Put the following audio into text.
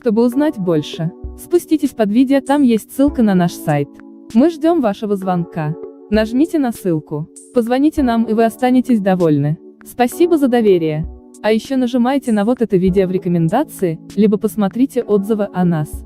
Чтобы узнать больше, спуститесь под видео, там есть ссылка на наш сайт. Мы ждем вашего звонка. Нажмите на ссылку, позвоните нам, и вы останетесь довольны. Спасибо за доверие. А еще нажимайте на вот это видео в рекомендации, либо посмотрите отзывы о нас.